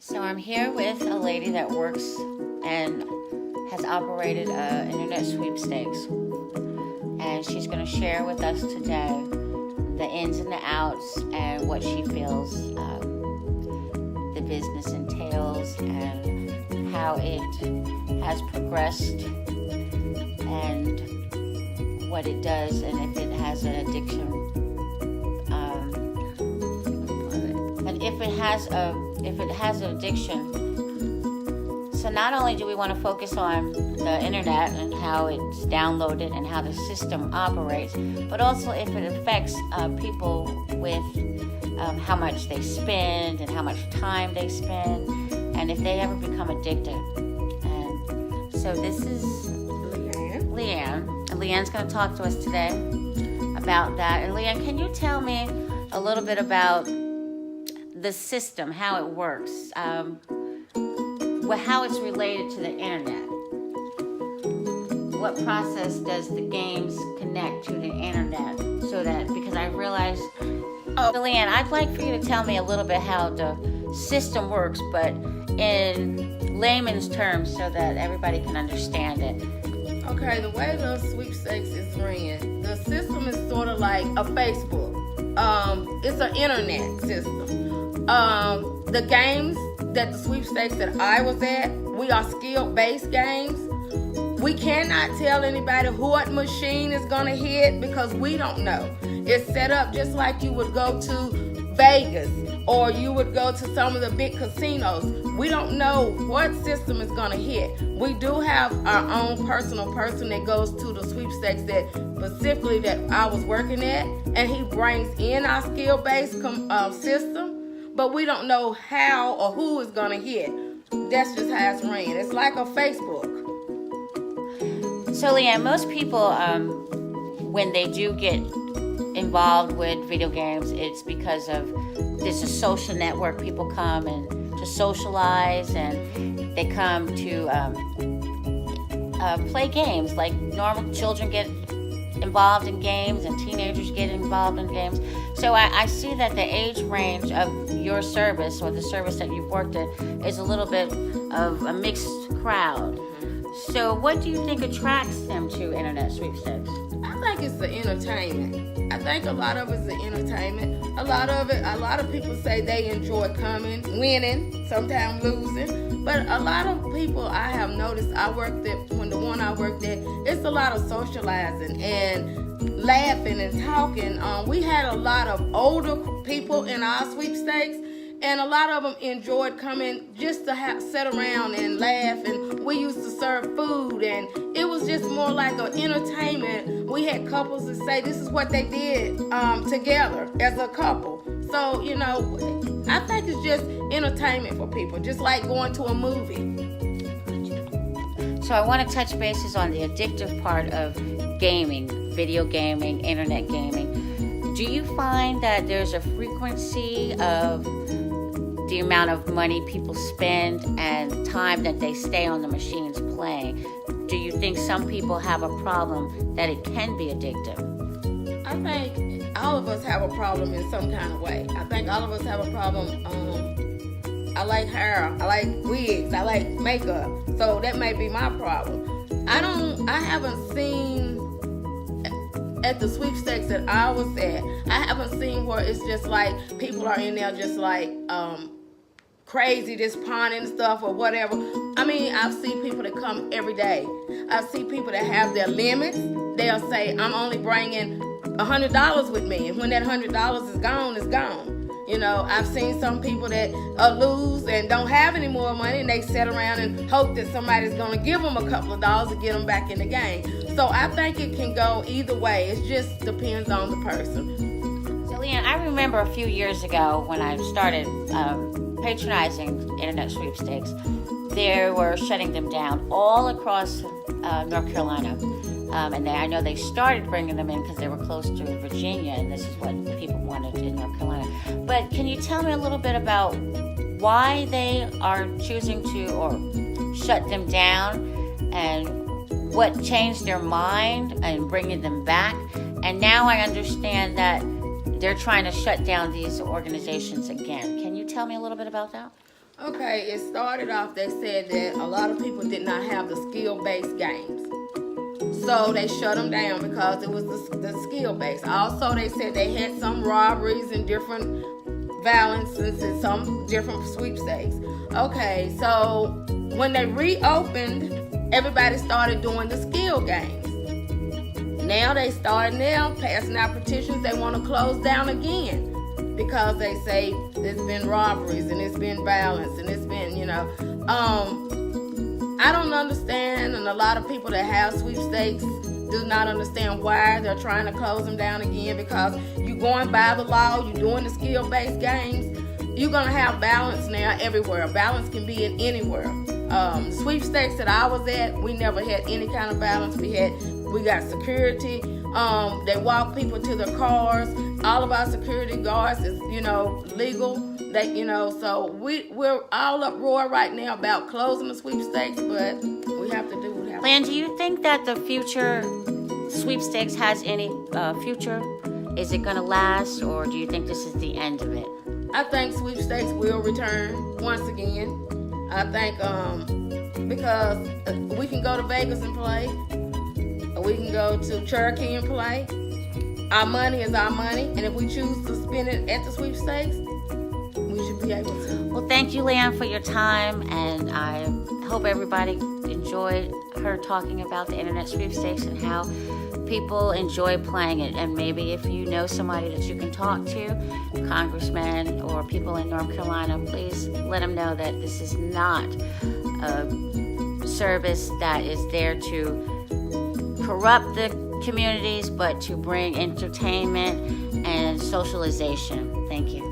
So I'm here with a lady that works and has operated internet sweepstakes, and she's going to share with us today the ins and the outs and what she feels the business entails and how it has progressed and what it does and if it has an addiction. And if it has an addiction, so not only do we want to focus on the internet and how it's downloaded and how the system operates, but also if it affects people with how much they spend and how much time they spend, and if they ever become addicted. And so this is Leanne. And Leanne's going to talk to us today about that. And Leanne, can you tell me a little bit about the system, how it works, how it's related to the internet? What process does the games connect to the internet? So that, because I realize, Leanne, I'd like for you to tell me a little bit how the system works, but in layman's terms so that everybody can understand it. Okay, the way the sweepstakes is ran, the system is sort of like a Facebook. It's an internet system. The games that the sweepstakes that I was at, we are skill-based games. We cannot tell anybody what machine is going to hit because we don't know. It's set up just like you would go to Vegas or you would go to some of the big casinos. We don't know what system is going to hit. We do have our own personal person that goes to the sweepstakes that specifically that I was working at, and he brings in our skill-based system, but we don't know how or who is going to hit. That's just how it's ran. It's like a Facebook. So Leanne, most people, when they do get involved with video games, it's because of there's a social network. People come and to socialize, and they come to play games. Like normal children get involved in games, and teenagers get involved in games. So I see that the age range of your service or the service that you've worked at is a little bit of a mixed crowd. So what do you think attracts them to internet sweepstakes? I think it's the entertainment. I think a lot of it's the entertainment. A lot of people say they enjoy coming, winning, sometimes losing. But a lot of people I have noticed, the one I worked at, it's a lot of socializing and laughing and talking. We had a lot of older people in our sweepstakes, and a lot of them enjoyed coming just to sit around and laugh, and we used to serve food, and it was just more like an entertainment. We had couples that say this is what they did together as a couple. So, I think it's just entertainment for people, just like going to a movie. So I want to touch bases on the addictive part of gaming, video gaming, internet gaming. Do you find that there's a frequency of the amount of money people spend and time that they stay on the machines playing? Do you think some people have a problem that it can be addictive? I think all of us have a problem in some kind of way. I think all of us have a problem. I like hair, I like wigs, I like makeup. So that may be my problem. I haven't seen at the sweepstakes that I was at, I haven't seen where it's just like people are in there just like crazy, just pawning stuff or whatever. I mean, I've seen people that come every day. I've seen people that have their limits. They'll say, I'm only bringing $100 with me, and when that $100 is gone, it's gone. I've seen some people that lose and don't have any more money, and they sit around and hope that somebody's going to give them a couple of dollars to get them back in the game. So I think it can go either way. It just depends on the person. So Leanne, I remember a few years ago when I started patronizing internet sweepstakes, they were shutting them down all across North Carolina. And I know they started bringing them in because they were close to Virginia, and this is what people wanted in North Carolina. But can you tell me a little bit about why they are choosing to or shut them down, and what changed their mind and bringing them back? And now I understand that they're trying to shut down these organizations again. Can you tell me a little bit about that? Okay, it started off, they said that a lot of people did not have the skill-based games. So they shut them down because it was the skill-based. Also, they said they had some robberies and different violences and some different sweepstakes. Okay, so when they reopened, everybody started doing the skill games. Now they started passing out petitions. They want to close down again because they say there's been robberies and it's been violence and it's been, I don't understand, and a lot of people that have sweepstakes do not understand why they're trying to close them down again, because you're going by the law, you're doing the skill-based games. You're going to have balance now everywhere. Balance can be in anywhere. The sweepstakes that I was at, we never had any kind of balance. We got security. They walk people to their cars. All of our security guards is, legal. So we're all uproar right now about closing the sweepstakes, but we have to do what we have to do. Lan, do you think that the future sweepstakes has any future? Is it going to last, or do you think this is the end of it? I think sweepstakes will return once again. I think because we can go to Vegas and play. We can go to Cherokee and play. Our money is our money, and if we choose to spend it at the sweepstakes, we should be able to. Well, thank you, Lan, for your time, and I hope everybody enjoyed her talking about the internet sweepstakes and how people enjoy playing it. And maybe if you know somebody that you can talk to, congressmen or people in North Carolina, please let them know that this is not a service that is there to corrupt the communities, but to bring entertainment and socialization. Thank you.